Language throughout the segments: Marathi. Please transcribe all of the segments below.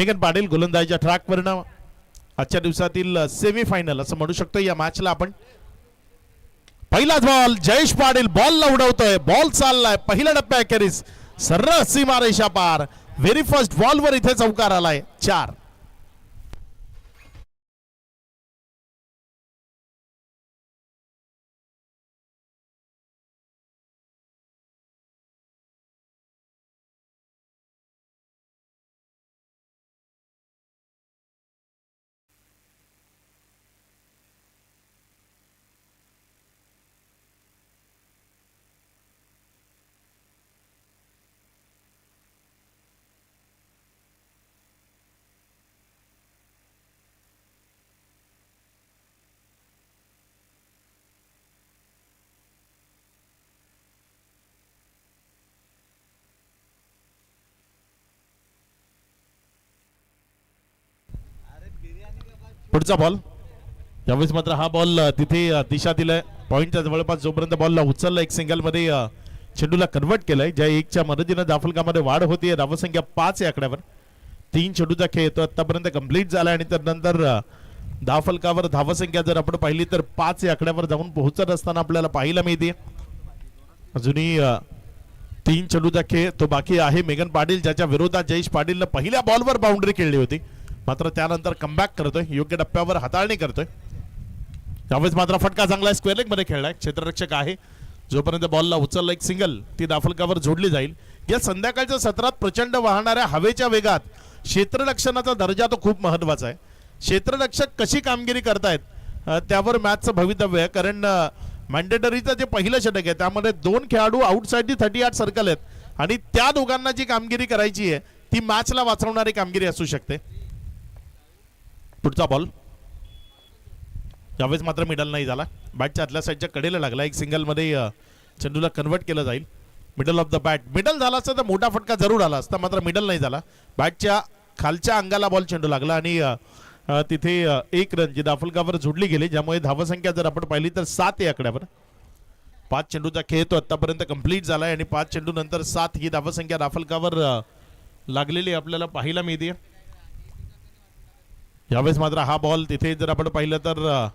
मेगन पाटील गोलंदाजीच्या ट्रॅकवरनं आजच्या दिवसातील सेमीफायनल असं म्हणू शकतो या मॅचला आपण. पहिलाच बॉल जयेश पाटील बॉलला उडवतोय. बॉल चाललाय पहिल्या टप्प्याखेरीस सर्रास सीमारेषा पार. व्हेरी फर्स्ट बॉलवर इथे चौकार आलाय. 4. पुढचा बॉल यावेळेस मात्र हा बॉल तिथे दिशा दिलाय पॉइंटच्या जवळपास. जोपर्यंत बॉलला उचलला एक सिंगल मध्ये चेंडूला कन्वर्ट केलाय. ज्या 1च्या मदतीने धावफलकामध्ये वाढ होतीये. धावसंख्या 5 या आकड्यावर. 3 चेंडूचा खेळ येतो आतापर्यंत कंप्लीट झाला आणि त्यानंतर धावफलकावर धावसंख्या जर आपण पाहिली तर 5 या आकड्यावर जाऊन पोहोचत असताना आपल्याला पाहायला मिळते. अजूनही 3 चेंडूचा खेळ तो बाकी आहे. मेगन पाटील ज्याच्या विरोधात जयेश पाटीलनं पहिल्या बॉलवर बाउंड्री खेळली होती मात्र त्यानंतर कमबॅक करतोय. योग्य टप्प्यावर हाताळणी करतोय. त्यावेळेस मात्र फटका चांगला स्क्वेअर लेग मध्ये खेळलाय. क्षेत्ररक्षक आहे. जोपर्यंत बॉलला उचलला एक सिंगल ती धावफलकावर जोडली जाईल. या संध्याकाळच्या सत्रात प्रचंड वाहणाऱ्या हवेच्या वेगात क्षेत्ररक्षणाचा दर्जा तो खूप महत्वाचा आहे. क्षेत्ररक्षक कशी कामगिरी करतायत त्यावर मॅचचं भवितव्य आहे. कारण मॅन्डेटरीचं जे पहिलं षटक आहे त्यामध्ये 2 खेळाडू आउटसाइड 38 सर्कल आहेत आणि त्या दोघांना जी कामगिरी करायची आहे ती मॅचला वाचवणारी कामगिरी असू शकते. पुढचा बॉल यावेळेस मात्र मिडल नाही झाला. बॅटच्या आतल्या साईडच्या कडेला लागला. एक सिंगल मध्ये चेंडूला कन्वर्ट केलं जाईल. Middle of the bat. Middle झाला असता तर मोठा फटका जरूर आला असता मात्र मिडल नाही झाला. बॅटच्या खालच्या अंगाला बॉल चेंडू लागला आणि तिथे 1 रन जी धावफलकावर जोडली गेली. ज्यामुळे धावसंख्या जर आपण पाहिली तर 7 या आकड्यावर. 5 चेंडूचा खेळ तो आतापर्यंत कंप्लीट झालाय आणि 5 चेंडू नंतर 7 ही धावसंख्या धावफलकावर लागलेली आपल्याला पाहायला मिळते. यावेळेस मात्र हा बॉल तिथे जर आपण पाहिलं तर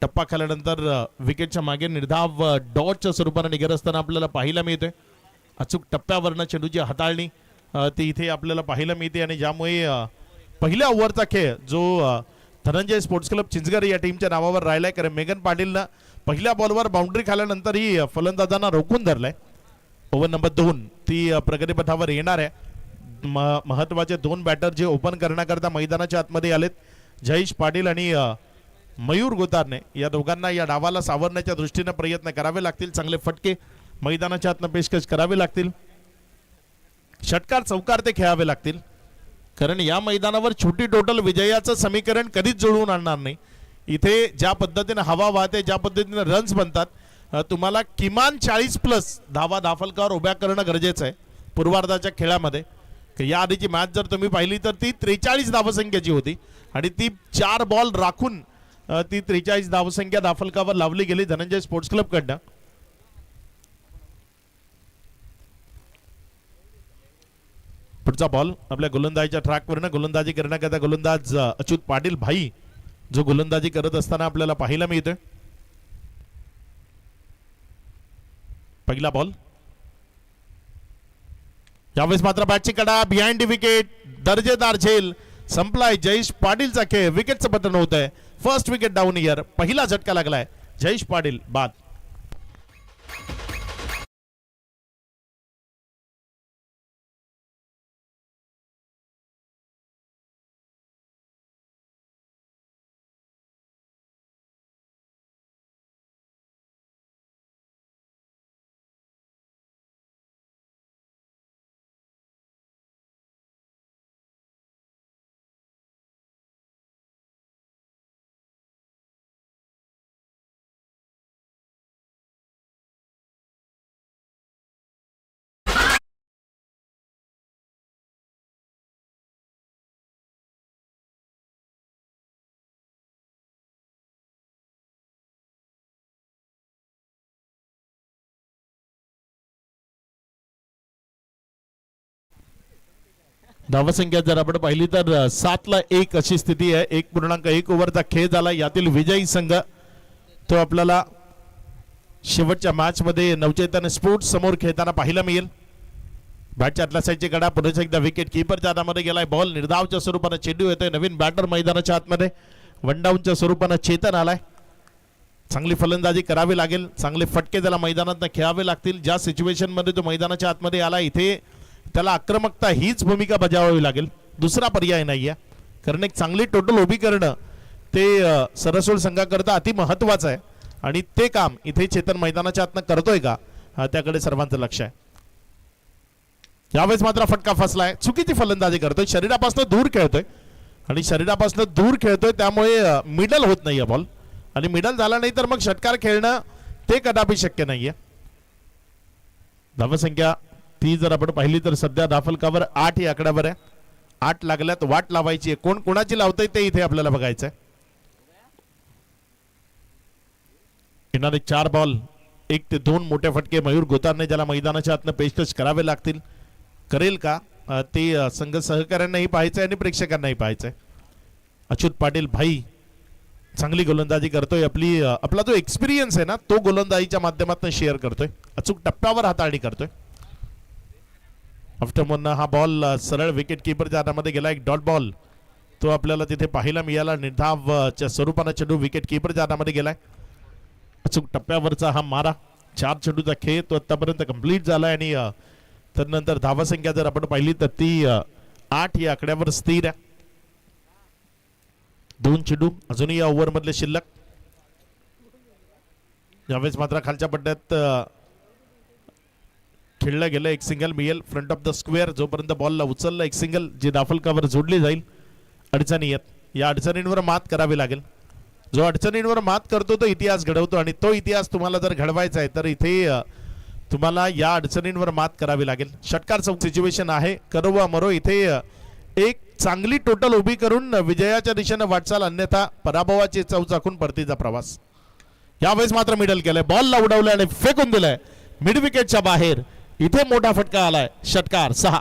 टप्पा खाल्यानंतर विकेटच्या मागे निर्धाव डॉटच्या स्वरूपाने निघत असताना आपल्याला पाहायला मिळते. अचूक टप्प्यावरनं चेंडूची हाताळणी ती इथे आपल्याला पाहायला मिळते आणि ज्यामुळे पहिल्या ओव्हरचा खेळ जो धनंजय स्पोर्ट्स क्लब चिंचगड या टीमच्या नावावर राहिलाय. कारण मेगन पाटीलनं पहिल्या बॉलवर बाउंड्री खाल्यानंतर ही फलंदाजांना रोखून धरलाय. ओव्हर नंबर 2 ती प्रगतीपथावर येणार आहे. महत्वाचे 2 बॅटर जे ओपन करण्याकरता मैदानाच्या आतमध्ये आलेत. जयेश पाटील आणि मयूर गोतारने या दोघांना या डावाला सावरण्याच्या दृष्टीने प्रयत्न करावे लागतील. चांगले फटके मैदानाच्या आतनं पेशकश करावे लागतील. षटकार चौकार ते खेळावे लागतील. कारण या मैदानावर छोटी टोटल विजयाचं समीकरण कधीच जुळवून आणणार नाही. इथे ज्या पद्धतीने हवा वाहते ज्या पद्धतीने रन्स बनतात तुम्हाला किमान 40+ धावा धावफलकावर उभ्या करणं गरजेचं आहे पूर्वार्धाच्या खेळामध्ये. या आधीची मॅच जर तुम्ही पाहिली तर ती 43 धावसंख्येची होती आणि ती 4 बॉल राखून ती 43 धावसंख्या धावफलकावर लावली गेली धनंजय स्पोर्ट्स क्लब कडनं. पुढचा बॉल आपल्या गोलंदाजीच्या ट्रॅकवरनं गोलंदाजी करण्याकरता गोलंदाज अच्युत पाटील भाई जो गोलंदाजी करत असताना आपल्याला पाहायला मिळतोय. पहिला बॉल यावेळेस मात्र बॅटची कडा बिहाइंड विकेट. दर्जेदार झेल संपलाय जयेश पाटीलचा खेळ. विकेटचं पतन होत आहे. First wicket down year. पहिला झटका लागलाय. जयेश पाटील बाद. धावसंख्या जर आपण पाहिली तर 7-1 अशी स्थिती आहे. 1.1 ओव्हरचा खेळ झाला. यातील विजयी संघ तो आपल्याला शेवटच्या मॅच मध्ये नवचैतन्य स्पोर्ट्स समोर खेळताना पाहायला मिळेल. बॅटच्या आतल्या साईडची कडा पुन्हा एकदा विकेट कीपरच्या हातामध्ये गेलाय. बॉल निर्धावच्या स्वरूपानं चेंडू येतोय. नवीन बॅटर मैदानाच्या आतमध्ये वन डाऊनच्या स्वरूपानं चेतन आलाय. चांगली फलंदाजी करावी लागेल. चांगले फटके त्याला मैदानात खेळावे लागतील. ज्या सिच्युएशन मध्ये तो मैदानाच्या आतमध्ये आला इथे त्याला आक्रमकता हीच भूमिका बजावावी लागेल. दुसरा पर्याय नाहीये. कारण एक चांगली टोटल उभी करणं ते सरसोड संघाकरता अति महत्वाचं आहे आणि ते काम इथे चेतन मैदानाच्या आतनं करतोय का त्याकडे सर्वांचं लक्ष आहे. यावेळेस मात्र फटका फसलाय. चुकीची फलंदाजी करतोय. शरीरापासून दूर खेळतोय आणि शरीरापासून दूर खेळतोय त्यामुळे मिडल होत नाहीये बॉल आणि मिडल झाला नाही तर मग षटकार खेळणं ते कदापि शक्य नाहीये. धावसंख्या ती जर आपण पाहिली तर सध्या धाफलकावर 8 या आकड्यावर आहे. 8 लागल्यात. वाट लावायची आहे. कोण कोणाची लावतंय ते इथे आपल्याला बघायचं आहे. येणारे 4 बॉल 1 ते 2 मोठे फटके मयूर गोतारने ज्याला मैदानाच्या आतनं पेशकश करावे लागतील. करेल का ते संघ सहकाऱ्यांनाही पाहायचंय आणि प्रेक्षकांनाही पाहायचंय. अच्युत पाटील भाई चांगली गोलंदाजी करतोय. आपला जो एक्सपिरियन्स आहे ना तो गोलंदाजीच्या माध्यमातून शेअर करतोय. अचूक टप्प्यावर हाताळणी करतोय. आफ्टरमधनं हा बॉल सरळ विकेट कीपरच्या हातामध्ये गेला. एक डॉट बॉल तो आपल्याला तिथे पाहायला मिळाला. निर्धावच्या स्वरूपानं चेंडू विकेट कीपरच्या हातामध्ये गेलाय. अचूक टप्प्यावरचा हा मारा. 4 चेंडूचा खेळ तो आतापर्यंत कंप्लीट झालाय आणि त्यानंतर धावसंख्या जर आपण पाहिली तर ती 8 या आकड्यावर स्थिर आहे. 2 चेंडू अजूनही या ओव्हर मधले शिल्लक. यावेळेस मात्र खालच्या पट्ट्यात खेळलं गेलं. एक सिंगल मिळेल फ्रंट ऑफ द स्क्वेअर. जोपर्यंत बॉलला उचललं एक सिंगल जी दाफलकावर जोडली जाईल. अडचणी आहेत. या अडचणींवर मात करावी लागेल. जो अडचणींवर मात करतो तो इतिहास घडवतो आणि तो इतिहास तुम्हाला जर घडवायचा आहे तर इथे तुम्हाला या अडचणींवर मात करावी लागेल. षटकार सिच्युएशन आहे. करो वा मरो. इथे एक चांगली टोटल उभी करून विजयाच्या दिशेने वाटचाल. अन्यथा पराभवाची चव चाखून परतीचा प्रवास. यावेळेस मात्र मिडल केलंय. बॉलला उडवलंय आणि फेकून दिलंय मिड विकेटच्या बाहेर. इथे मोठा फटका आलाय. षटकार 6.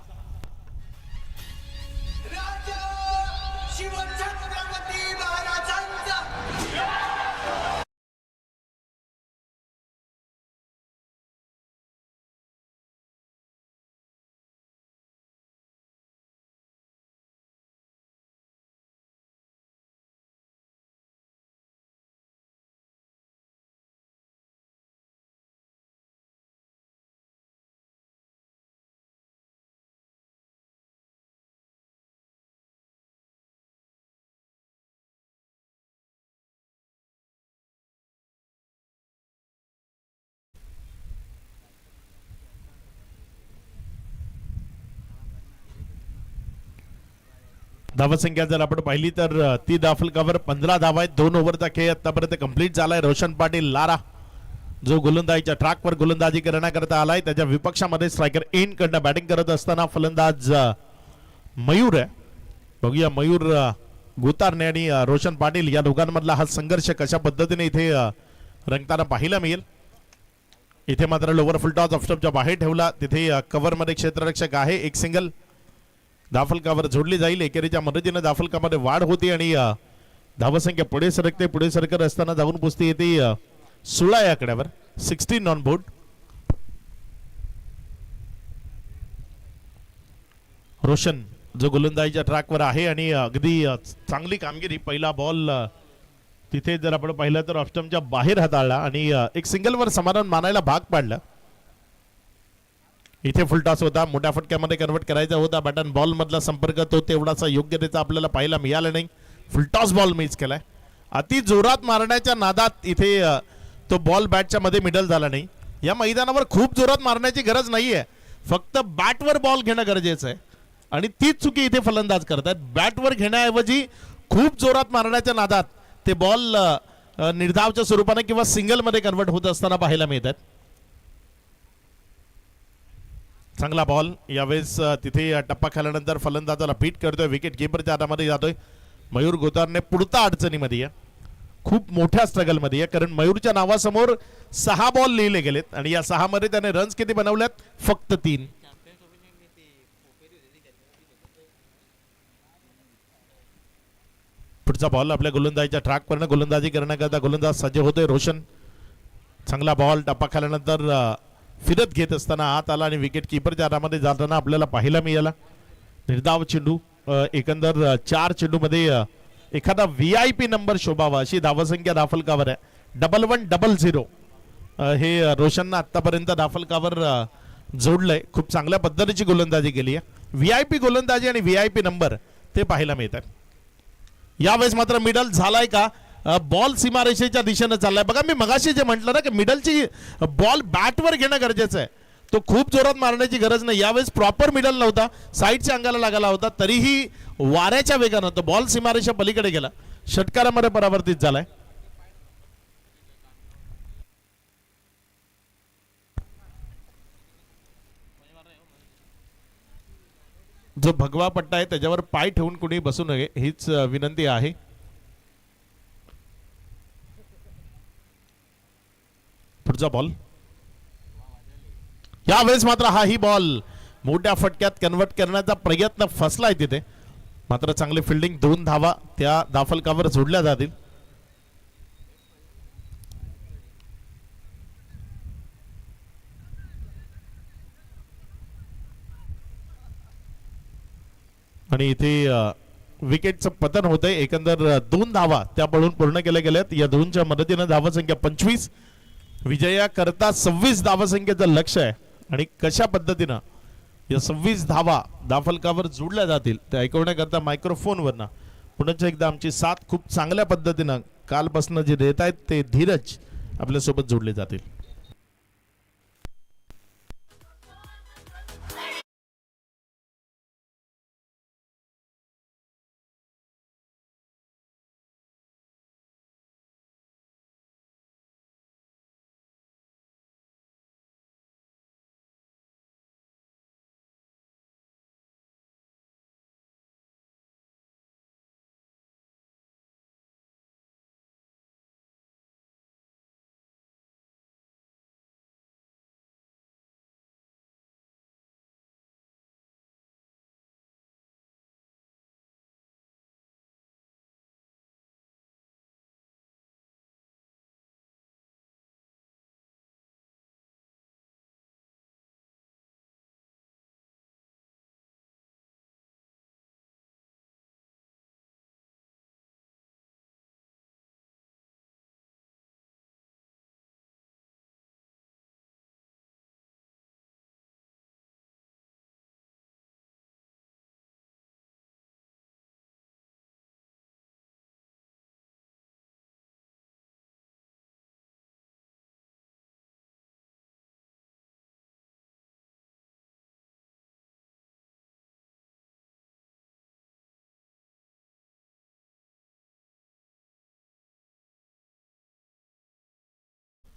धावसंख्या जर आपण पाहिली तर ती दाफलकावर 15 धावा आहेत. 2 ओव्हरचा खेळ आतापर्यंत कंप्लीट झालाय. रोशन पाटील लारा जो गोलंदाजीच्या ट्रॅकवर गोलंदाजी करण्याकरता आलाय. त्याच्या विपक्षामध्ये स्ट्रायकर एंड कडनं बॅटिंग करत असताना फलंदाज मयूर आहे. बघूया मयूर गोतारने आणि रोशन पाटील या दोघांमधला हा संघर्ष कशा पद्धतीने इथे रंगताना पाहायला मिळेल. इथे मात्र लोवर फुल टॉस ऑफस्टॉपच्या बाहेर ठेवला. तिथे कव्हर मध्ये क्षेत्ररक्षक आहे. एक सिंगल दाफलकावर जोडली जाईल. एकेरीच्या मदतीने दाफलकामध्ये वाढ होती आणि धावसंख्या पुढे सरकते. पुढे सरकत असताना जाऊन पुसती येते 16 या आकड्यावर. 16 ऑन बोर्ड. रोशन जो गोलंदाजीच्या ट्रॅकवर आहे आणि अगदी चांगली कामगिरी. पहिला बॉल तिथे जर आपण पाहिलं तर ऑफस्टम्पच्या बाहेर हाताळला आणि एक सिंगलवर समाधान मानायला भाग पाडला. इथे फुल टॉस होता. मोठ्या फटक्यामध्ये कन्वर्ट करायचा होता. बॅट अँड बॉल मधला संपर्क तो तेवढासा योग्यतेचा आपल्याला पाहायला मिळाला नाही. फुल टॉस बॉल मिस केलाय. अति जोरात मारण्याच्या नादात इथे तो बॉल बॅटच्या मध्ये मिडल झाला नाही. या मैदानावर खूप जोरात मारण्याची गरज नाहीये. फक्त बॅटवर बॉल घेणं गरजेचं आहे आणि तीच चुकी इथे फलंदाज करतात. बॅटवर घेण्याऐवजी खूप जोरात मारण्याच्या नादात ते बॉल निर्धावच्या स्वरूपाने किंवा सिंगल मध्ये कन्वर्ट होत असताना पाहायला मिळतात. चांगला बॉल. यावेळेस तिथे टप्पा खाल्यानंतर फलंदाजाला बीट करतोय. विकेट कीपरच्या हातामध्ये जातोय. मयूर गोतारने पुढता अडचणीमध्ये आहे. खूप मोठ्या स्ट्रगल मध्ये आहे. कारण मयूरच्या नावासमोर 6 बॉल लिहिले गेलेत आणि या 6 मध्ये त्याने रन्स किती बनवल्यात? फक्त 3. पुढचा बॉल आपल्या गोलंदाजीच्या ट्रॅकवरनं गोलंदाजी करण्याकरता गोलंदाज सज्ज होतोय रोशन. चांगला बॉल टप्पा खाल्यानंतर फिरत घेत असताना आत आला आणि विकेट कीपरच्या हातामध्ये जाताना आपल्याला पाहायला मिळाला. निर्धाव चेंडू, एकंदर 4 चेंडूमध्ये एखादा VIP नंबर शोभावा अशी धावसंख्या धाफलकावर आहे. 1100 हे रोशननं आतापर्यंत धाफलकावर जोडलंय. खूप चांगल्या पद्धतीची गोलंदाजी केली आहे. VIP गोलंदाजी आणि VIP नंबर ते पाहायला मिळतात. यावेळेस मात्र मिडल झालाय का? बॉल सीमारेषेच्या दिशेनं चाललाय. बघा मी मगाशी जे म्हटलं ना की मिडलची बॉल बॅटवर घेणं गरजेचं आहे. तो खूप जोरात मारण्याची गरज नाही. यावेळेस प्रॉपर मिडल नव्हता, साईडच्या अंगाला लागला होता, तरीही वाऱ्याच्या वेगानं तो बॉल सीमारेषा पलीकडे गेला, षटकारामध्ये परावर्तित झालाय. जो भगवा पट्टा आहे त्याच्यावर पाय ठेवून कुणी बसू नये हीच विनंती आहे. पुढचा बॉल यावेळेस मात्र हाही बॉल मोठ्या फटक्यात कन्वर्ट करण्याचा प्रयत्न फसलाय तिथे. मात्र चांगली फिल्डिंग, 2 धावा त्या दाफलकावर जोडल्या जातील. आणि इथे विकेटचं पतन होतंय. एकंदर 2 धावा त्या पळून पूर्ण केल्या गेल्यात. या 2च्या मदतीनं धावसंख्या 25, विजया करता 26 धावसंख्येचं लक्ष आहे. आणि कशा पद्धतीनं या 26 धावा दाफलकावर जोडल्या जातील ते ऐकवण्याकरता मायक्रोफोनवरनं पुन्हा एकदा आमची साथ खूप चांगल्या पद्धतीनं कालपासून जे देत आहेत ते धीरज आपल्यासोबत जोडले जातील.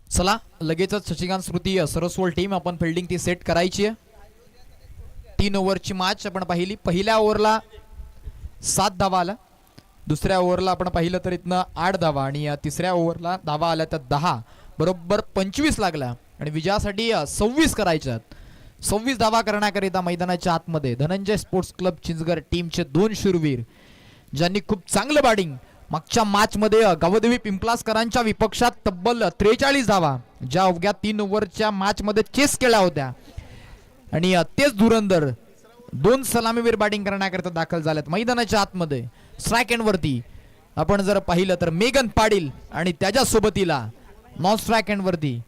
चला लगेचच शशिकांत स्मृती सरस्वल टीम आपण फिल्डिंग ती सेट करायची आहे. 3 ओव्हरची मॅच आपण पाहिली. पहिल्या ओव्हरला 7 धावा आला, दुसऱ्या ओव्हरला आपण पाहिलं तर इथनं 8 धावा आणि तिसऱ्या ओव्हरला धावा आल्या तर 10, बरोबर 25 लागला आणि विजयासाठी 26 करायच्यात. 26 धावा करण्याकरिता मैदानाच्या आतमध्ये धनंजय स्पोर्ट्स क्लब चिंचगड टीमचे 2 शूरवीर ज्यांनी खूप चांगलं बॅटिंग मागच्या मॅच मध्ये गावदेवी पिंपलासकरांच्या विपक्षात तब्बल 43 धावा ज्या अवघ्या 3 ओव्हरच्या मॅच मध्ये चेस केल्या होत्या आणि तेच धुरंधर 2 सलामीवीर बॅटिंग करण्याकरिता दाखल झालेत मैदानाच्या आतमध्ये. स्ट्राईक एंड वरती आपण जर पाहिलं तर मेगन पाटील आणि त्याच्या सोबतीला नॉन स्ट्राईक एंड वरती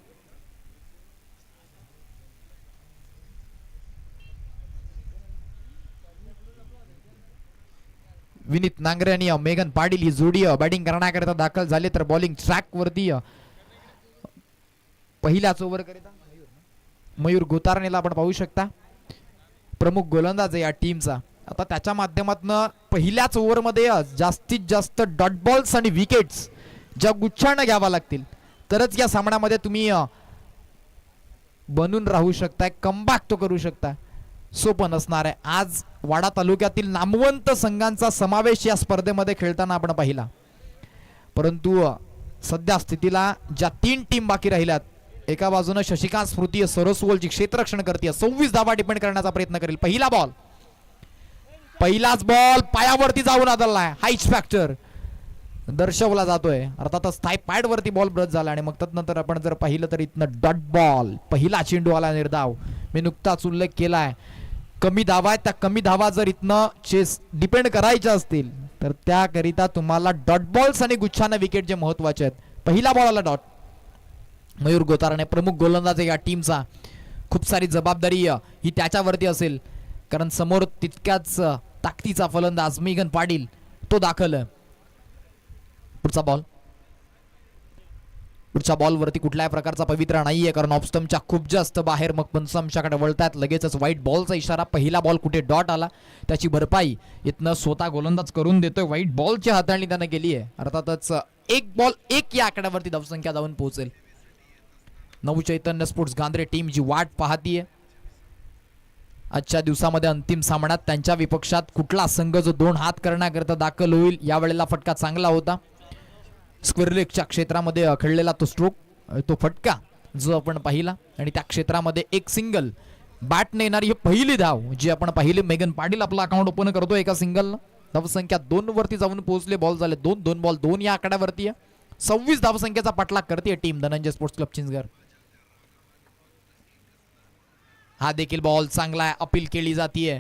विनीत नांगरे आणि मेगन पाटील ही जोडी बॅटिंग करण्याकरिता दाखल झाले. तर बॉलिंग ट्रॅक वरती पहिल्याच ओव्हर करिता मयूर गोतारणेला आपण पाहू शकता, प्रमुख गोलंदाज या टीमचा. आता त्याच्या माध्यमातून पहिल्याच ओव्हर मध्ये जास्तीत जास्त डॉट बॉल्स आणि विकेट्स ज्या गुच्छाने घ्यावा लागतील तरच या सामन्यामध्ये तुम्ही बनून राहू शकताय, कमबॅक तो करू शकता. सोपं नसणार आहे. आज वाडा तालुक्यातील नामवंत संघांचा समावेश या स्पर्धेमध्ये खेळताना आपण पाहिला, परंतु सध्या स्थितीला ज्या 3 टीम बाकी राहिल्यात, एका बाजूने शशिकांत स्मृती सरस्वलची क्षेत्ररक्षण करते, 26 धावा डिपेंड करण्याचा प्रयत्न करेल. पहिला बॉल, पहिलाच बॉल पायावरती जाऊन आदळलाय. हाईच फॅक्टर दर्शवला जातोय. अर्थातच थाय पॅड वरती बॉल ब्रश झाला आणि मग त्यानंतर आपण जर पाहिलं तर इथनं डॉट बॉल, पहिला चेंडू आला निर्धाव. मी नुकताच उल्लेख केलाय कमी धावा आहेत, त्या कमी धावा जर इथनं चेस डिपेंड करायच्या असतील तर त्याकरिता तुम्हाला डॉट बॉल्स आणि गुच्छानं विकेट जे महत्वाचे आहेत. पहिला बॉल आला डॉट. मयूर गोतारणे प्रमुख गोलंदाज या टीमचा, खूप सारी जबाबदारी ही त्याच्यावरती असेल कारण समोर तितक्याच ताकदीचा फलंदाज मेगन पाटील तो दाखल. पुढच्या बॉल वरती कुठल्याही प्रकारचा पवित्रा नाहीये कारण ऑफस्टमच्या खूप जास्त बाहेर. मग पंचांशाकडे वळतात, लगेचच व्हाईट बॉलचा इशारा. पहिला बॉल कुठे डॉट आला त्याची भरपाई इथनं स्वतः गोलंदाज करून देतोय. व्हाईट बॉलची हाताळणी त्यानं केली आहे. अर्थातच एक बॉल एक या आकड्यावरती धावसंख्या जाऊन पोहोचेल. नवचैतन्य स्पोर्ट्स गांद्रे टीम जी वाट पाहतीये आजच्या दिवसामध्ये अंतिम सामन्यात त्यांच्या विपक्षात कुठला संघ जो 2 हात करण्याकरता दाखल होईल. यावेळेला फटका चांगला होता. स्क्वेअरलेगच्या क्षेत्रामध्ये खेळलेला तो स्ट्रोक, तो फटका जो आपण पाहिला आणि त्या क्षेत्रामध्ये एक सिंगल बॅटने येणारी ही पहिली धाव जी आपण पाहिली. मेगन पाटील आपला अकाउंट ओपन करतो एका सिंगल. धावसंख्या 2 वरती जाऊन पोहोचले. बॉल झाले 2 बॉल 2 या आकड्यावरती. 26 धावसंख्येचा पाठलाग करते team Dhananjay sports club Chinchghar. हा देखील बॉल चांगला आहे, अपील केली जातीये.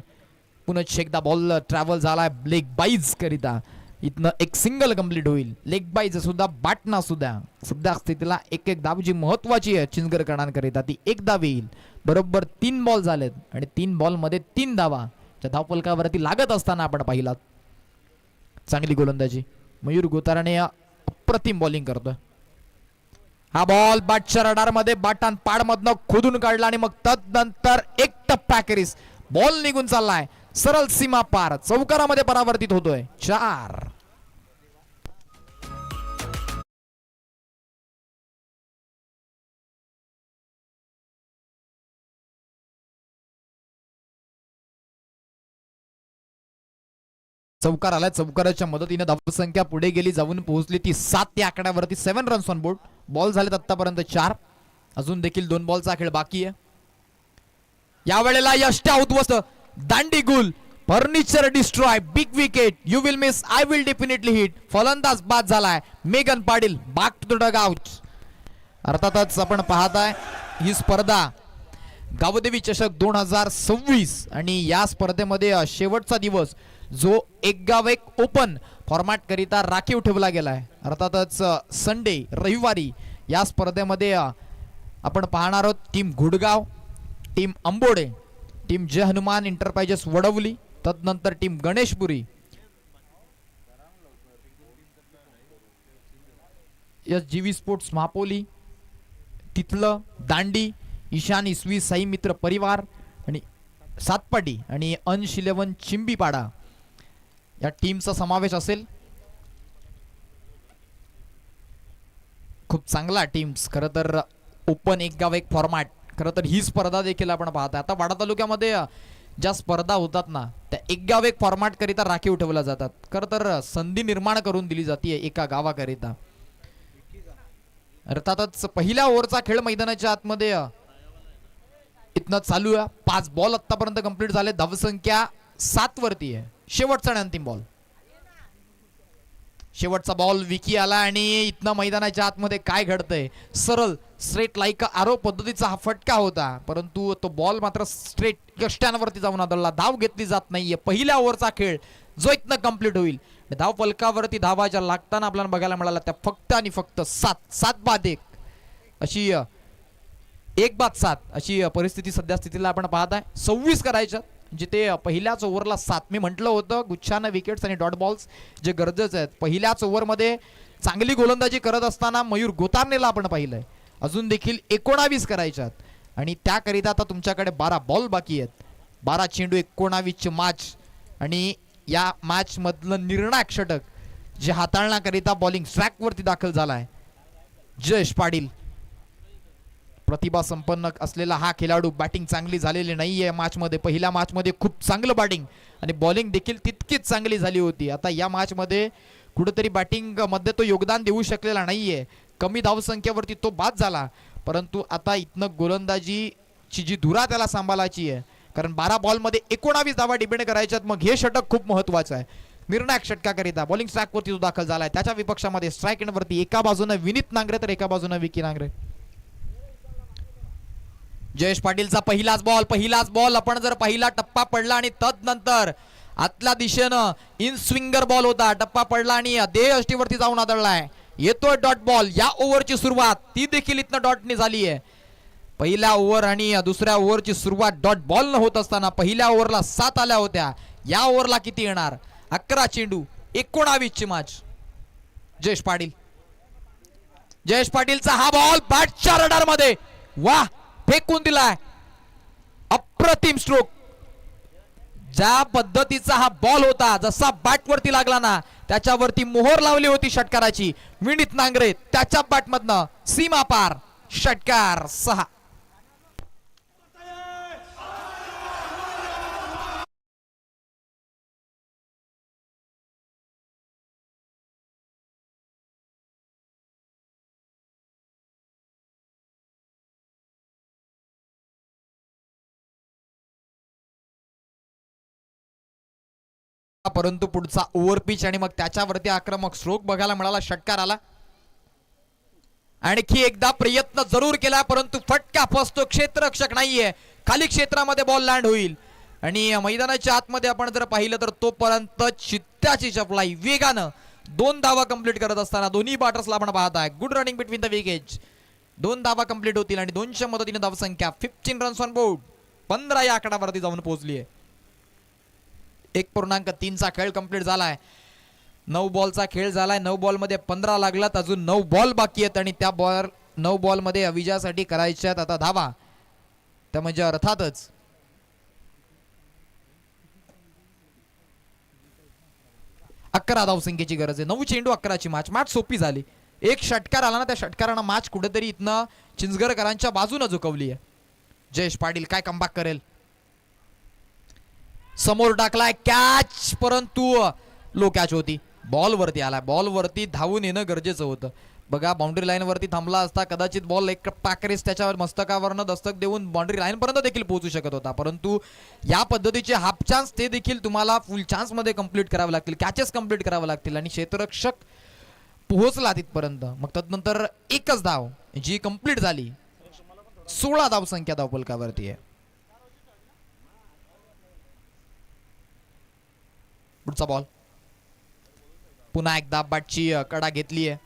पुन्हा एकदा बॉल ट्रॅव्हल झालाय लेग बाईज करिता. इथनं एक सिंगल कंप्लीट होईल. लेग बाईज सुद्धा बाटना सुद्धा सध्या स्थितीला एक धाव जी महत्वाची आहे चिंचगरकरांकरिता ती एक धाव येईल. बरोबर 3 बॉल झालेत आणि 3 बॉल मध्ये 3 धावा त्या धावफलकावरती लागत असताना आपण पाहिलात. चांगली गोलंदाजी. मयूर गोताराने अप्रतिम बॉलिंग करतोय. हा बॉल बॅटच्या रडार मध्ये बाटान पाड मधनं खोदून काढला आणि मग तदनंतर एक टप्पा करीस बॉल निघून चाललाय सरळ सीमा पार चौकारामध्ये परावर्तित होतोय. 4 चौकार आलाय. चौकाराच्या मदतीने धावसंख्या पुढे गेली, जाऊन पोहोचली ती 7 या आकड्यावरती. 7 रन्स ऑन बोर्ड. बॉल झालेत आतापर्यंत 4. अजून देखील 2 बॉलचा खेळ बाकी आहे. यावेळेला यष्ट्या उद्ध्वस्त, दांडी गुल, furniture destroy, big wicket, you will miss, I will definitely hit. फलंदाज बाद झालाय Megan Patil. Back to the dugout. अर्थातच आपण पाहताय ही स्पर्धा गावदेवी चषक 2026 आणि या स्पर्धेमध्ये शेवटचा दिवस जो एक गाव एक ओपन फॉर्मॅट करिता राखीव ठेवला गेलाय. अर्थातच संडे रविवारी या स्पर्धेमध्ये आपण पाहणार आहोत टीम गुडगाव, टीम अंबोडे, टीम जय हनुमान एंटरप्राइजेस वडवली, तदनंतर टीम गणेशपुरी, SGV स्पोर्ट्स महापोली, तिथलं दांडी, ईशान इसवी साई मित्र परिवार आणि सातपाटी आणि अंश 11 चिंबीपाडा या टीमचा समावेश असेल. खूप चांगला टीम्स. खरं तर ओपन एक गाव एक फॉर्मॅट. खरं तर ही स्पर्धा देखील आपण पाहता. आता वाडा तालुक्यामध्ये ज्या स्पर्धा होतात ना त्या एक गाव एक फॉर्मॅट करिता राखीव ठेवल्या जातात. खरं तर संधी निर्माण करून दिली जाते एका गावाकरिता. अर्थातच पहिल्या ओव्हरचा खेळ मैदानाच्या आतमध्ये इथनं चालू आहे. 5 बॉल आतापर्यंत कंप्लीट झाले. धावसंख्या 7 वरती आहे. शेवटचा आणि अंतिम बॉल. शेवटचा बॉल विकी आला आणि इथनं मैदानाच्या आतमध्ये काय घडतंय, सरळ स्ट्रेट लाईक आरो पद्धतीचा हा फटका होता, परंतु तो बॉल मात्र स्ट्रेट यष्ट्यांवरती जाऊन आदळला. धाव घेतली जात नाहीये. पहिल्या ओव्हरचा खेळ जो इथनं कंप्लीट होईल. धाव फलकावरती धावा ज्या लागताना आपल्याला बघायला मिळाला त्या फक्त आणि फक्त 7 बाद 1 अशी 1 बाद 7 अशी परिस्थिती सध्या स्थितीला आपण पाहताय. 26 करायच्या जिथे पहिल्याच ओव्हरला 7. मी म्हटलं होतं गुच्छानं विकेट्स आणि डॉट बॉल्स जे गरजेचे आहेत. पहिल्याच ओव्हरमध्ये चांगली गोलंदाजी करत असताना मयूर गोतारनेला आपण पाहिलंय. अजून देखील 19 करायच्यात आणि त्याकरिता आता तुमच्याकडे 12 बॉल बाकी आहेत. 12 चेंडू 19 मॅच आणि या मॅच मधलं निर्णायक षटक जे हाताळण्याकरिता बॉलिंग ट्रॅक वरती दाखल झालाय जयेश पाटील. प्रतिभा संपन्न असलेला हा खेळाडू. बॅटिंग चांगली झालेली नाहीये मॅच मध्ये. पहिल्या मॅच मध्ये खूप चांगलं बॅटिंग आणि बॉलिंग देखील तितकीच चांगली झाली होती. आता या मॅच मध्ये कुठेतरी बॅटिंग मध्ये तो योगदान देऊ शकलेला नाहीये. कमी धावसंख्येवरती तो बाद झाला, परंतु आता इथनं गोलंदाजीची जी धुरा त्याला सांभाळायची आहे कारण 12 बॉल मध्ये 19 धावा डिपेंड करायच्यात. मग हे षटक खूप महत्वाचं आहे. निर्णायक षटकाकरिता बॉलिंग स्ट्राईक वरती तो दाखल झालाय. त्याच्या विपक्षामध्ये स्ट्राईक एंड वरती एका बाजूने विनीत नांगरे तर एका बाजूने विकी नांगरे. जयेश पाटीलचा पहिलाच बॉल आपण जर पहिला टप्पा पडला आणि तदनंतर आतल्या दिशेनं इन स्विंगर बॉल होता, टप्पा पडला आणि देह यष्टीवरती जाऊन आदळलाय. येतोय डॉट बॉल. या ओव्हरची सुरुवात ती देखील इथनं डॉटने झाली आहे. पहिल्या ओव्हर आणि दुसऱ्या ओव्हरची सुरुवात डॉट बॉल न होत असताना पहिल्या ओव्हरला 7 आल्या होत्या. या ओव्हरला किती येणार? 11 चेंडू 19 ची मॅच. जयेश पाटीलचा हा बॉल बॅटच्या रडार मध्ये वाह फेकून दिलाय. अप्रतिम स्ट्रोक. ज्या पद्धतीचा हा बॉल होता, जसा बॅट वरती लागला ना त्याच्यावरती मोहर लावली होती षटकाराची. विनीत नांगरे त्याच्या बॅट मधनं सीमा पार. षटकार 6. परंतु पुढचा ओव्हर पिच आणि मग त्याच्यावरती आक्रमक स्ट्रोक बघायला मिळाला. षटकार आला. आणखी एकदा प्रयत्न जरूर केला परंतु फटका फसतो. क्षेत्ररक्षक नाहीये. खाली क्षेत्रामध्ये बॉल लँड होईल आणि मैदानाच्या आतमध्ये आपण जर पाहिलं तर तोपर्यंत चित्त्याची चपलाई वेगानं 2 धावा कंप्लीट करत असताना दोन्ही बॅटर्सला आपण पाहत आहे. Good running between the wickets. 2 धावा कंप्लीट होतील आणि 200 मदतीने धावसंख्या 15 रन्स ऑन बोर्ड 15 या आकड्यावरती जाऊन पोहोचली आहे. 1.3 चा खेळ कंप्लीट झालाय. 9 बॉलचा खेळ झालाय. 9 बॉल मध्ये 15 लागलात. अजून 9 बॉल बाकी आहेत आणि त्या 9 बॉल मध्ये विजयासाठी करायच्यात आता धावा. त्या म्हणजे अर्थातच 11 धावसंख्येची गरज आहे. 9 चेंडू 11 ची मॅच सोपी झाली. एक षटकार आला ना, त्या षटकारानं मॅच कुठेतरी इथनं चिंचगडकरांच्या बाजूने झुकवली आहे. जयेश पाटील काय कमबॅक करेल? समोर टाकलाय कॅच परंतु लो कॅच होती. बॉल वरती आलाय. बॉल वरती धावून येणं गरजेचं होतं. बघा बाउंड्री लाईन वरती थांबला असता कदाचित बॉल एक पाकरेस त्याच्यावर मस्तकावरनं दस्तक देऊन बाउंड्री लाईन पर्यंत देखील पोहोचू शकत होता. परंतु या पद्धतीचे हाफ चान्स ते देखील तुम्हाला फुल चान्स मध्ये कंप्लीट करावे लागतील. कॅचेस कंप्लीट करावे लागतील आणि क्षेत्ररक्षक पोहोचला तिथपर्यंत. मग तदनंतर एकच धाव जी कंप्लीट झाली. 16 धावसंख्या धावफलकावरती आहे. पुढचा बॉल पुन्हा एकदा बॅटची कडा घेतली आहे.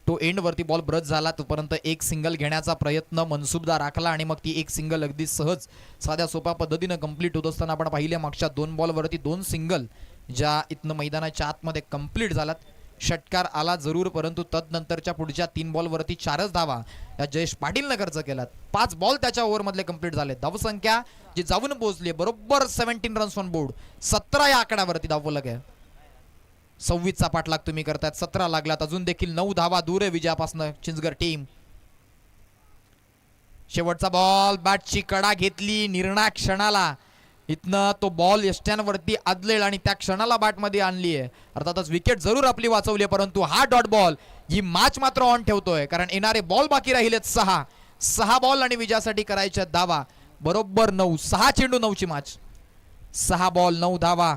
तो एंड वरती बॉल ब्रश झाला. तोपर्यंत एक सिंगल घेण्याचा प्रयत्न मनसुबदार राखला आणि मग ती एक सिंगल अगदी सहज साध्या सोप्या पद्धतीने कंप्लीट होत असताना आपण पाहिले मागच्या 2 बॉल वरती 2 सिंगल ज्या इथनं मैदानाच्या आतमध्ये कंप्लीट झालात. षटकार आला जरूर परंतु तदनंतरच्या पुढच्या 3 बॉल वरती 4च धावा या जयेश पाटीलने खर्च केलात. 5 बॉल त्याच्या ओव्हर मधले कंप्लीट झाले. धावसंख्या जी जाऊन पोहोचली बरोबर 17 रन्स ऑन बोर्ड. 17 या आकड्यावरती धावफलक आहे. 26 चा पाठलाग तुम्ही करतायत. 17 लागलात. अजून देखील 9 धावा दूर आहे विजयापासून चिंचगड टीम. शेवटचा बॉल बॅटची कडा घेतली. निर्णायक क्षणाला इथनं तो बॉल यष्ट्यांवरती आदलेल आणि त्या क्षणाला बॅटमध्ये आणली आहे. अर्थातच विकेट जरूर आपली वाचवली आहे परंतु हा डॉट बॉल ही मॅच मात्र ऑन ठेवतोय कारण येणारे बॉल बाकी राहिलेत 6 बॉल आणि विजयासाठी करायच्या धावा बरोबर 9. 6 चेंडू 9 ची मॅच. 6 बॉल 9 धावा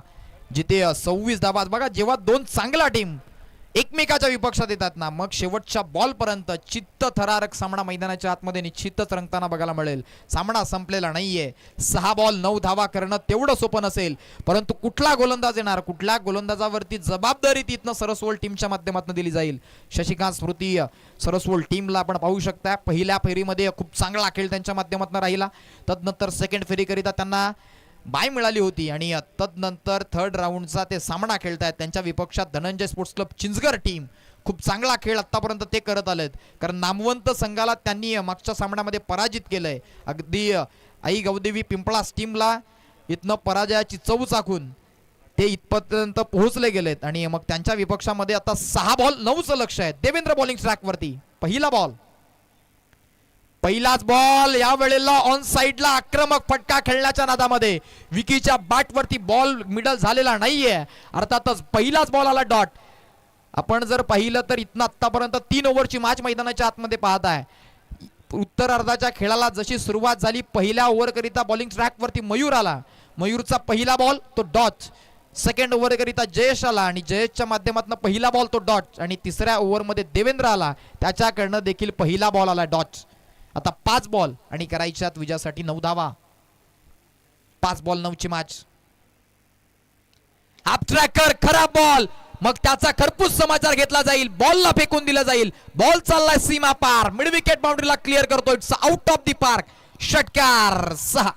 जिथे 26 धावा. बघा जेव्हा 2 चांगल्या टीम एकमेकाच्या विपक्षात येतात ना मग शेवटच्या बॉल पर्यंत चित्त थरारक सामना मैदानाच्या आतमध्ये निश्चितच रंगताना बघायला मिळेल. सामना संपलेला नाहीये. 6 बॉल 9 धावा करणं तेवढं सोपं नसेल परंतु कुठला गोलंदाज येणार, कुठल्या गोलंदाजावरती जबाबदारी तिथनं सरस्वल टीमच्या माध्यमातून दिली जाईल. शशिकांत स्मृती सरस्वल टीमला आपण पाहू शकता पहिल्या फेरीमध्ये खूप चांगला खेळ त्यांच्या माध्यमातून राहिला. तदनंतर सेकंड फेरीकरिता त्यांना बाय मिळाली होती आणि तदनंतर 3rd राऊंडचा ते सामना खेळतायत. त्यांच्या विपक्षात Dhananjay sports club Chinchgad team. खूप चांगला खेळ आतापर्यंत ते करत आलेत कारण नामवंत संघाला त्यांनी मागच्या सामन्यामध्ये पराजित केलंय. अगदी आई गौदेवी पिंपळास टीमला इथनं पराजयाची चव चाखून ते इथपर्यंत पोहोचले गेलेत आणि मग त्यांच्या विपक्षामध्ये आता 6 बॉल 9चं लक्ष आहे. देवेंद्र बॉलिंग ट्रॅक वरती पहिलाच बॉल या वेळेला ऑन साइडला आक्रमक फटका खेळण्याच्या नादामध्ये विकीच्या बॅट वरती बॉल मिडल झालेला नाहीये. अर्थातच पहिलाच बॉल आला डॉट. आपण जर पाहिलं तर इथनं आतापर्यंत 3 ओव्हरची मॅच मैदानाच्या आतमध्ये पाहत आहे. उत्तरार्धाच्या खेळाला जशी सुरुवात झाली पहिल्या ओव्हर करिता बॉलिंग ट्रॅक वरती मयूर आला. मयूरचा पहिला बॉल तो डॉच सेकंड ओव्हर करिता जयेश आला आणि जयेशच्या माध्यमातून पहिला बॉल तो डॉट आणि तिसऱ्या ओव्हरमध्ये देवेंद्र आला, त्याच्याकडनं देखील पहिला बॉल आला डॉट. आता 5 बॉल आणि करायच्यात विजयासाठी 9 धावा. 5 बॉल 9 ची मॅच. अप ट्रॅकर खराब बॉल, मग त्याचा खरपूस समाचार घेतला जाईल, बॉलला फेकून दिला जाईल. बॉल चाललाय सीमा पार, मिड विकेट बाउंड्रीला क्लिअर करतो. It's out of the park. षटकार 6.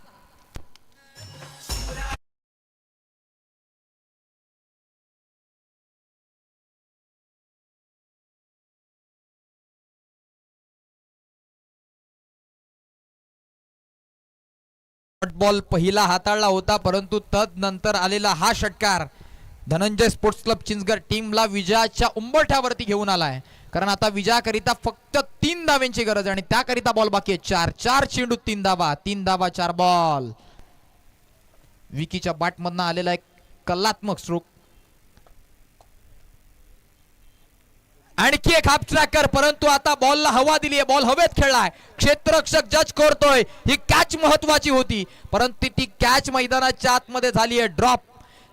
बॉल पहिला हाताळला होता, परंतु तदनंतर आलेला हा षटकार धनंजय स्पोर्ट्स क्लब चिंचगड टीमला विजयाच्या उंबरठ्यावरती घेऊन आलाय. कारण आता विजयाकरिता फक्त 3 धाव्यांची गरज आहे आणि त्याकरिता बॉल बाकी आहे 4. 4 चेंडू 3 धावा, 3 धावा 4 बॉल. विकीच्या बॅट मधनं आलेला एक कलात्मक स्ट्रोक. आणखी एक हाफ ट्रॅकर, परंतु आता बॉलला हवा दिली आहे, बॉल हवेत खेळलाय. क्षेत्ररक्षक जज करतोय. ही कॅच महत्वाची होती, परंतु ती कॅच मैदानाच्या आतमध्ये झाली आहे ड्रॉप.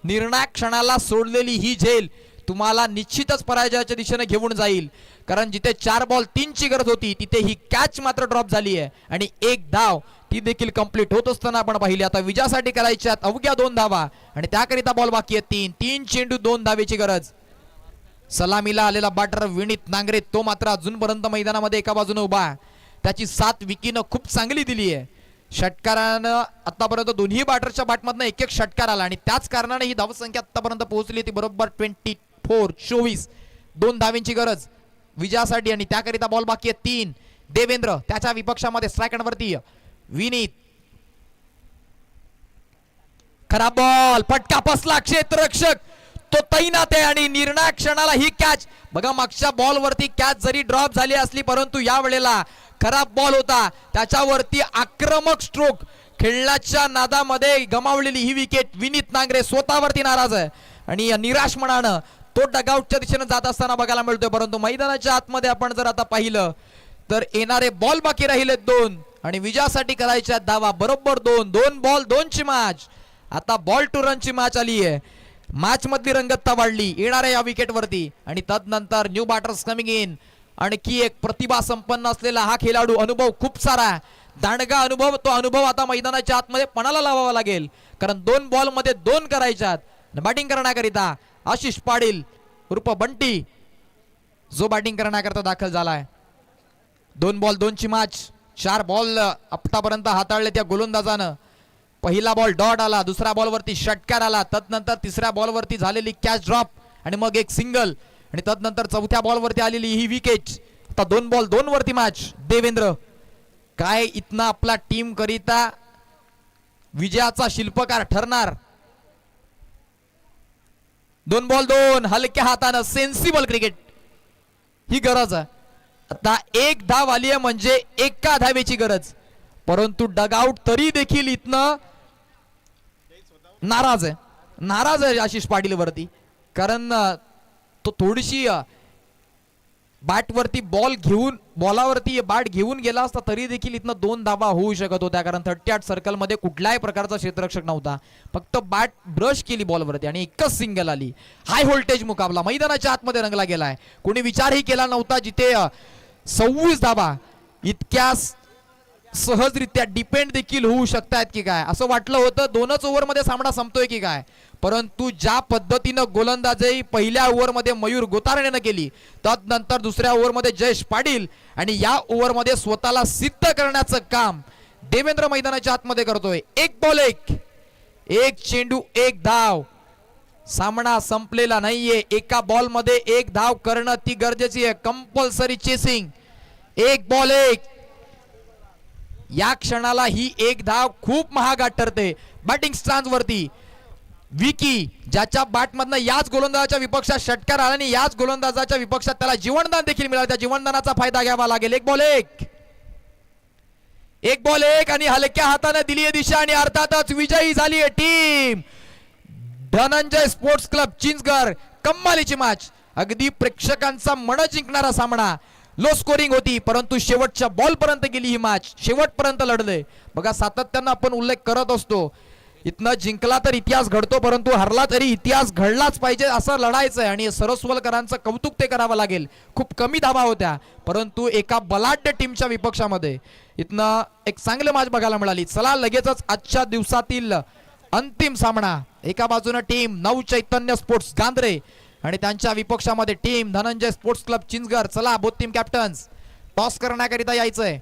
निर्णायक क्षणाला सोडलेली ही झेल तुम्हाला निश्चितच पराजयाच्या दिशेने घेऊन जाईल. कारण जिथे 4 बॉल 3 ची गरज होती, तिथे ही कॅच मात्र ड्रॉप झाली आहे आणि 1 धाव ती देखील कंप्लीट होत असताना आपण पाहिली. आता विजयासाठी करायच्यात अवघ्या 2 धावा आणि त्याकरिता बॉल बाकी आहे 3. 3 चेंडू 2 धावेची गरज. सलामीला आलेला बॅटर विनीत नांगरे, तो मात्र अजूनपर्यंत मैदानामध्ये एका बाजूने उभा आहे. त्याची 7 विकीनं खूप चांगली दिली आहे. षटकारानं आतापर्यंत दोन्ही बॅटरच्या बॅटमधनं 1-1 षटकार आला आणि त्याच कारणाने ही धावसंख्या आतापर्यंत पोहोचली ती बरोबर 24. 2 धावेंची गरज विजयासाठी आणि त्याकरिता बॉल बाकी आहे 3. देवेंद्र त्याच्या विपक्षामध्ये स्ट्रायकरवरती. विनीत खराब बॉल, फटका बसला. क्षेत्ररक्षक तो तैनात आहे आणि निर्णायक क्षणाला ही कॅच. बघा मागच्या बॉल वरती कॅच जरी ड्रॉप झाली असली, परंतु या वेळेला खराब बॉल होता, त्याच्यावरती आक्रमक स्ट्रोक. खेळण्याच्या नादामध्ये गमावलेली ही विकेट. विनीत नांगरे स्वतःवरती नाराज आहे आणि निराश मनानं तो डगआउटच्या दिशेने जात असताना बघायला मिळतोय. परंतु मैदानाच्या आतमध्ये आपण जर आता पाहिलं तर येणारे बॉल बाकी राहिले 2 आणि विजयासाठी करायच्या धावा बरोबर 2. 2 बॉल 2 ची मॅच. आता बॉल टू रन ची मॅच आली आहे. मॅच मधली रंगतता वाढली येणाऱ्या या विकेट वरती आणि तदनंतर न्यू बॅटर्स कमिंग इन. आणखी एक प्रतिभा संपन्न असलेला हा खेळाडू, अनुभव खूप सारा, दांडगा अनुभव. तो अनुभव आता मैदानाच्या आतमध्ये पणाला लावावा लागेल, कारण 2 बॉल मध्ये 2 करायच्यात. बॅटिंग करण्याकरिता आशिष पाटील उर्फ बंटी, जो बॅटिंग करण्याकरिता दाखल झालाय. 2 बॉल 2 ची मॅच. 4 बॉल आतापर्यंत हाताळले त्या गोलंदाजानं. पहिला बॉल डॉट आला, दुसऱ्या बॉल वरती षटकार आला, तदनंतर तिसऱ्या बॉल वरती झालेली कॅच ड्रॉप आणि मग एक सिंगल आणि तदनंतर चौथ्या बॉल वरती आलेली ही विकेट. आता 2 बॉल 2 वरती मॅच. देवेंद्र काय इतना आपला टीम करिता विजयाचा शिल्पकार ठरणार. 2 बॉल 2 हलक्या हातानं सेन्सिबल क्रिकेट ही गरज आहे. आता 1 धाव आली आहे म्हणजे 1 धावेची गरज, परंतु डगआउट तरी देखील इथनं नाराज आहे आशिष पाटील वरती. कारण तो थोडीशी बॅट वरती बॉलावरती बॅट घेऊन गेला असता तरी देखील इथनं 2 धावा होऊ शकत होत्या. कारण 38 सर्कल मध्ये कुठल्याही प्रकारचा क्षेत्ररक्षक नव्हता, फक्त बॅट ब्रश केली बॉलवरती आणि एकच सिंगल आली. हाय व्होल्टेज मुकाबला मैदानाच्या आतमध्ये रंगला गेलाय. कोणी विचारही केला नव्हता, जिथे 26 धावा इतक्या सहजरित्या डिपेंड देखील होऊ शकतात की काय, असं वाटलं होतं. 2च ओव्हरमध्ये सामना संपतोय की काय, परंतु ज्या पद्धतीनं गोलंदाजी पहिल्या ओव्हरमध्ये मयूर गोतारेनं केली, तदनंतर दुसऱ्या ओव्हरमध्ये जयेश पाटील आणि या ओव्हरमध्ये स्वतःला सिद्ध करण्याचं काम देवेंद्र मैदानाच्या आतमध्ये करतोय. 1 बॉल 1 चेंडू 1 धाव. सामना संपलेला नाहीये. एका बॉल मध्ये 1 धाव करणं ती गरजेची आहे. Compulsory chasing. 1 बॉल 1. या क्षणाला ही 1 धाव खूप महागात ठरते. बॅटिंग स्टान्स वरती विकी, ज्याच्या बॅटमधनं याच गोलंदाजाच्या विपक्षात षटकार आला आणि याच गोलंदाजाच्या विपक्षात त्याला जीवनदान देखील मिळालं. त्या जीवनदानाचा फायदा घ्यावा लागेल. 1 बॉल 1 आणि हलक्या हाताने दिली आहे दिशा आणि अर्थातच विजयी झाली आहे team Dhananjay sports club Chinchgad. कमालीची मॅच, अगदी प्रेक्षकांचा मन जिंकणारा सामना. लो स्कोरिंग होती, परंतु शेवटच्या बॉल पर्यंत गेली ही मॅच. शेवटपर्यंत लढले. बघा सातत्यानं आपण उल्लेख करत असतो इथनं जिंकला तर इतिहास घडतो, परंतु हरला तरी इतिहास घडलाच पाहिजे असं लढायचं आहे. आणि सरस्वलकरांचं कौतुक ते करावं लागेल. खूप कमी धावा होत्या, परंतु एका बलाढ्य टीमच्या विपक्षामध्ये इथनं एक चांगलं मॅच बघायला मिळाली. चला लगेचच आजच्या दिवसातील अंतिम सामना. एका बाजूने टीम नव चैतन्य स्पोर्ट्स गांद्रे आणि त्यांच्या विपक्षामध्ये team Dhananjay sports club Chinchgad. चला बोथ टीम कॅप्टन्स टॉस करण्याकरिता यायचंय.